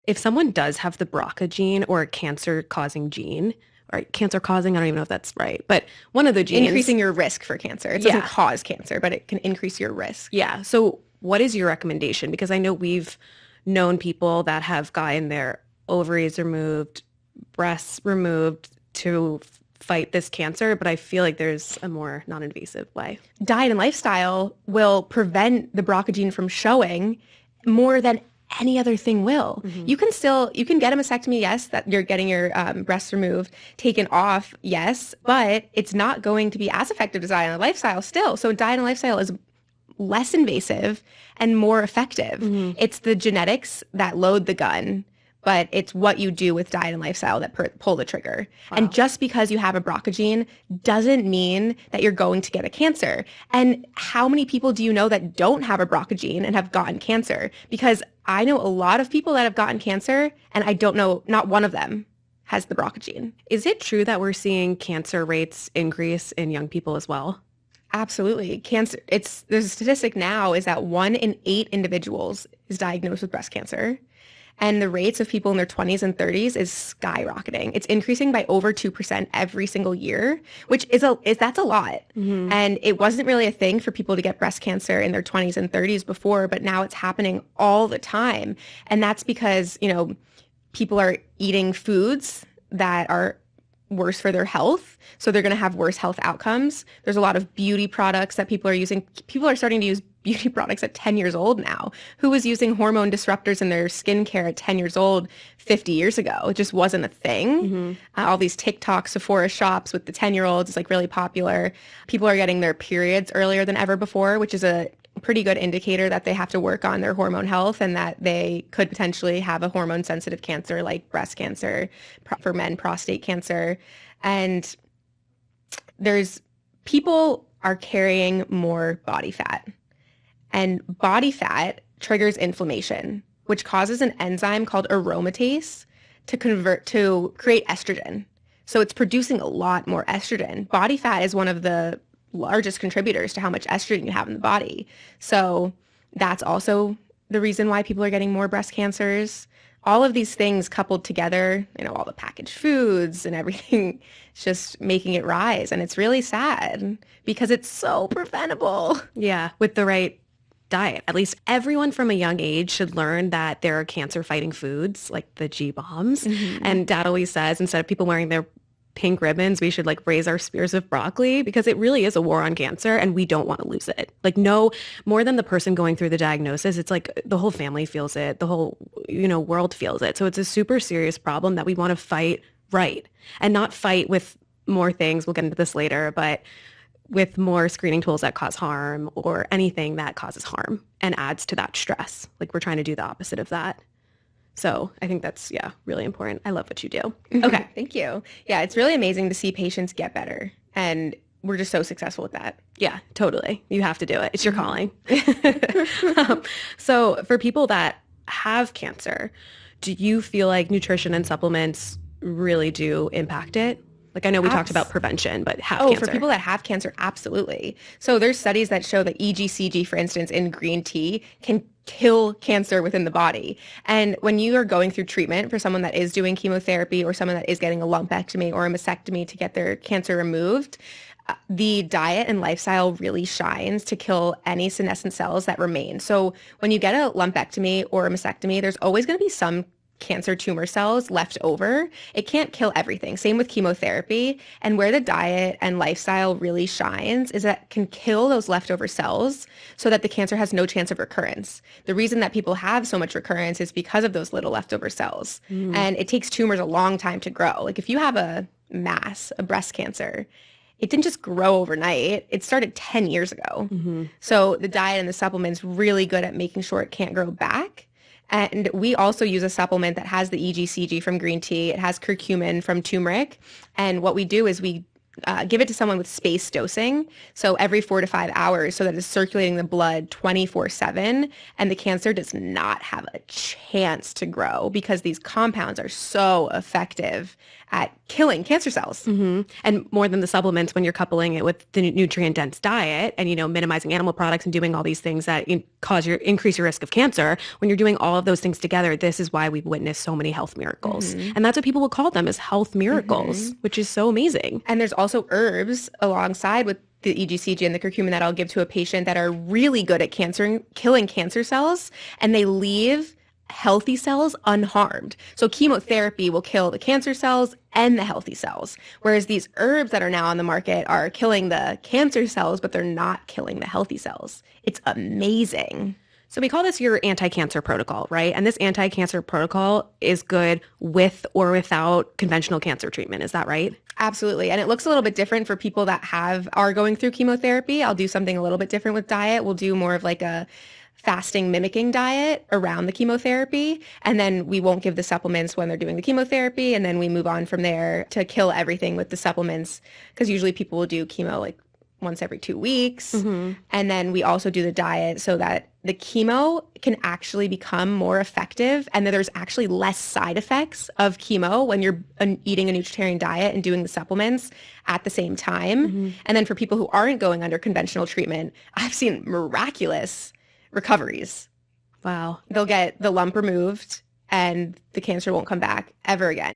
if someone does have the BRCA gene or a cancer-causing gene, or cancer-causing, I don't even know if that's right, but one of the genes. Increasing your risk for cancer. It doesn't cause cancer, but it can increase your risk. Yeah. So what is your recommendation? Because I know we've known people that have gotten their ovaries removed, breasts removed to fight this cancer, but I feel like there's a more non-invasive way. Diet and lifestyle will prevent the BRCA gene from showing more than any other thing will. You can get a mastectomy, yes, that you're getting your breasts removed, taken off, yes, but it's not going to be as effective as diet and lifestyle still. So diet and lifestyle is less invasive and more effective. It's the genetics that load the gun, but it's what you do with diet and lifestyle that pull the trigger. Wow. And just because you have a BRCA gene doesn't mean that you're going to get a cancer. And how many people do you know that don't have a BRCA gene and have gotten cancer? Because I know a lot of people that have gotten cancer, and I don't know, not one of them has the BRCA gene. Is it true that we're seeing cancer rates increase in young people as well? Absolutely. Cancer, there's a statistic now is that 1 in 8 individuals is diagnosed with breast cancer. And the rates of people in their 20s and 30s is skyrocketing. It's increasing by over 2% every single year, which that's a lot. And it wasn't really a thing for people to get breast cancer in their 20s and 30s before, but now it's happening all the time. And that's because, people are eating foods that are worse for their health. So they're going to have worse health outcomes. There's a lot of beauty products that people are using. People are starting to use beauty products at 10 years old now. Who was using hormone disruptors in their skincare at 10 years old 50 years ago? It just wasn't a thing. All these TikTok Sephora shops with the 10-year-olds is like really popular. People are getting their periods earlier than ever before, which is a pretty good indicator that they have to work on their hormone health and that they could potentially have a hormone sensitive cancer like breast cancer, for men, prostate cancer. And people are carrying more body fat. And body fat triggers inflammation, which causes an enzyme called aromatase to create estrogen. So it's producing a lot more estrogen. Body fat is one of the largest contributors to how much estrogen you have in the body. So that's also the reason why people are getting more breast cancers. All of these things coupled together, all the packaged foods and everything, it's just making it rise. And it's really sad because it's so preventable. Yeah, with the right diet. At least everyone from a young age should learn that there are cancer-fighting foods like the G-bombs. And Dad always says instead of people wearing their pink ribbons, we should raise our spears of broccoli because it really is a war on cancer and we don't want to lose it. No more than the person going through the diagnosis. It's the whole family feels it. The whole, world feels it. So it's a super serious problem that we want to fight right and not fight with more things. We'll get into this later, but with more screening tools that cause harm or anything that causes harm and adds to that stress. We're trying to do the opposite of that. So I think that's, really important. I love what you do. Okay. Thank you. Yeah, it's really amazing to see patients get better. And we're just so successful with that. Yeah, totally. You have to do it. It's your calling. So for people that have cancer, do you feel like nutrition and supplements really do impact it? I know we talked about prevention, but cancer. For people that have cancer, absolutely. So there's studies that show that EGCG, for instance, in green tea can kill cancer within the body. And when you are going through treatment for someone that is doing chemotherapy or someone that is getting a lumpectomy or a mastectomy to get their cancer removed, the diet and lifestyle really shines to kill any senescent cells that remain. So when you get a lumpectomy or a mastectomy, there's always going to be some cancer tumor cells left over. It can't kill everything. Same with chemotherapy. And where the diet and lifestyle really shines is that it can kill those leftover cells so that the cancer has no chance of recurrence. The reason that people have so much recurrence is because of those little leftover cells. And it takes tumors a long time to grow. If you have a mass, a breast cancer, it didn't just grow overnight. It started 10 years ago. So the diet and the supplement's really good at making sure it can't grow back. And we also use a supplement that has the EGCG from green tea. It has curcumin from turmeric. And what we do is we give it to someone with spaced dosing, so every 4 to 5 hours, so that it's circulating the blood 24/7, and the cancer does not have a chance to grow because these compounds are so effective at killing cancer cells. And more than the supplements, when you're coupling it with the nutrient-dense diet and, minimizing animal products and doing all these things that increase your risk of cancer, when you're doing all of those things together, this is why we've witnessed so many health miracles. And that's what people will call them, as health miracles, which is so amazing. And there's also herbs alongside with the EGCG and the curcumin that I'll give to a patient that are really good at killing cancer cells, and they leave healthy cells unharmed. So chemotherapy will kill the cancer cells and the healthy cells, whereas these herbs that are now on the market are killing the cancer cells, but they're not killing the healthy cells. It's amazing. So we call this your anti-cancer protocol, right? And this anti-cancer protocol is good with or without conventional cancer treatment. Is that right? Absolutely. And it looks a little bit different for people that are going through chemotherapy. I'll do something a little bit different with diet. We'll do more of like a fasting mimicking diet around the chemotherapy. And then we won't give the supplements when they're doing the chemotherapy. And then we move on from there to kill everything with the supplements. Because usually people will do chemo like once every 2 weeks. And then we also do the diet so that the chemo can actually become more effective and that there's actually less side effects of chemo when you're eating a Nutritarian diet and doing the supplements at the same time. And then for people who aren't going under conventional treatment, I've seen miraculous recoveries. Wow. They'll get the lump removed and the cancer won't come back ever again.